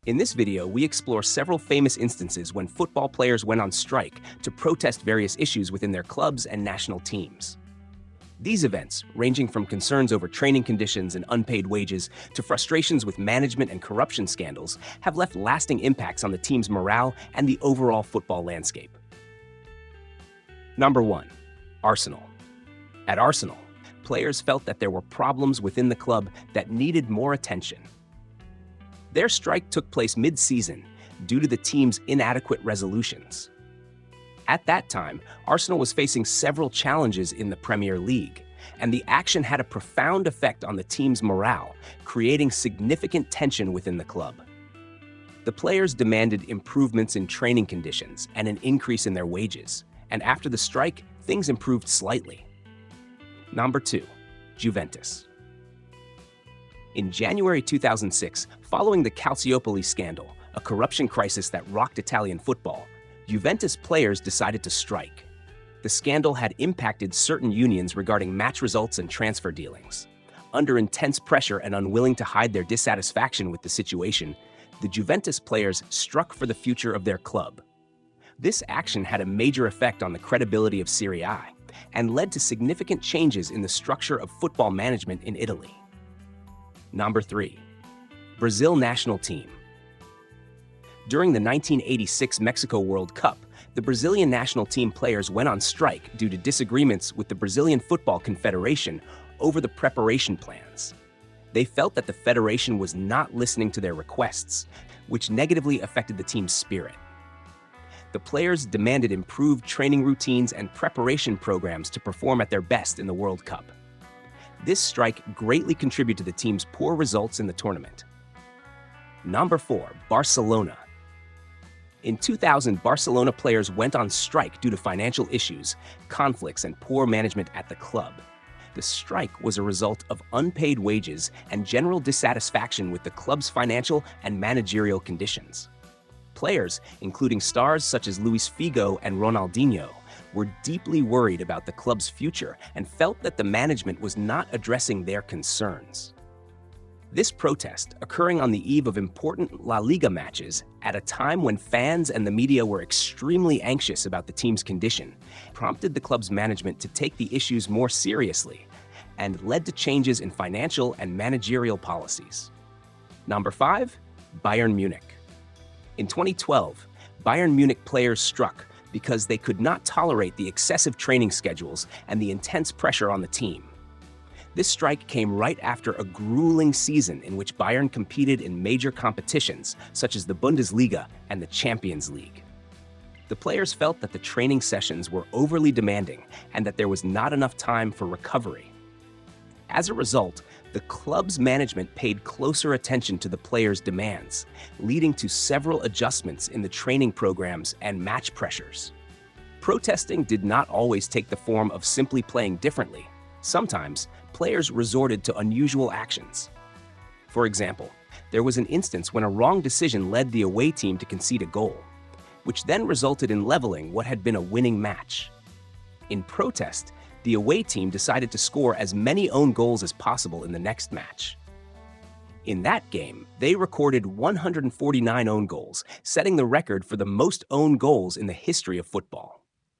In this video, we explore several famous instances when football players went on strike to protest various issues within their clubs and national teams. These events, ranging from concerns over training conditions and unpaid wages to frustrations with management and corruption scandals, have left lasting impacts on the team's morale and the overall football landscape. Number 1. Arsenal. At Arsenal, players felt that there were problems within the club that needed more attention. Their strike took place mid-season due to the team's inadequate resolutions. At that time, Arsenal was facing several challenges in the Premier League, and the action had a profound effect on the team's morale, creating significant tension within the club. The players demanded improvements in training conditions and an increase in their wages, and after the strike, things improved slightly. Number 2. Juventus. In January 2006, following the Calciopoli scandal, a corruption crisis that rocked Italian football, Juventus players decided to strike. The scandal had impacted certain unions regarding match results and transfer dealings. Under intense pressure and unwilling to hide their dissatisfaction with the situation, the Juventus players struck for the future of their club. This action had a major effect on the credibility of Serie A and led to significant changes in the structure of football management in Italy. Number 3. Brazil national team. During the 1986 Mexico World Cup, the Brazilian national team players went on strike due to disagreements with the Brazilian Football Confederation over the preparation plans. They felt that the federation was not listening to their requests, which negatively affected the team's spirit. The players demanded improved training routines and preparation programs to perform at their best in the World Cup. This strike greatly contributed to the team's poor results in the tournament. Number 4. Barcelona. In 2000, Barcelona players went on strike due to financial issues, conflicts, and poor management at the club. The strike was a result of unpaid wages and general dissatisfaction with the club's financial and managerial conditions. Players, including stars such as Luis Figo and Ronaldinho, were deeply worried about the club's future and felt that the management was not addressing their concerns. This protest, occurring on the eve of important La Liga matches at a time when fans and the media were extremely anxious about the team's condition, prompted the club's management to take the issues more seriously and led to changes in financial and managerial policies. Number 5. Bayern Munich. In 2012, Bayern Munich players struck because they could not tolerate the excessive training schedules and the intense pressure on the team. This strike came right after a grueling season in which Bayern competed in major competitions such as the Bundesliga and the Champions League. The players felt that the training sessions were overly demanding and that there was not enough time for recovery. As a result, the club's management paid closer attention to the players' demands, leading to several adjustments in the training programs and match pressures. Protesting did not always take the form of simply playing differently. Sometimes, players resorted to unusual actions. For example, there was an instance when a wrong decision led the away team to concede a goal, which then resulted in leveling what had been a winning match. In protest, the away team decided to score as many own goals as possible in the next match. In that game, they recorded 149 own goals, setting the record for the most own goals in the history of football.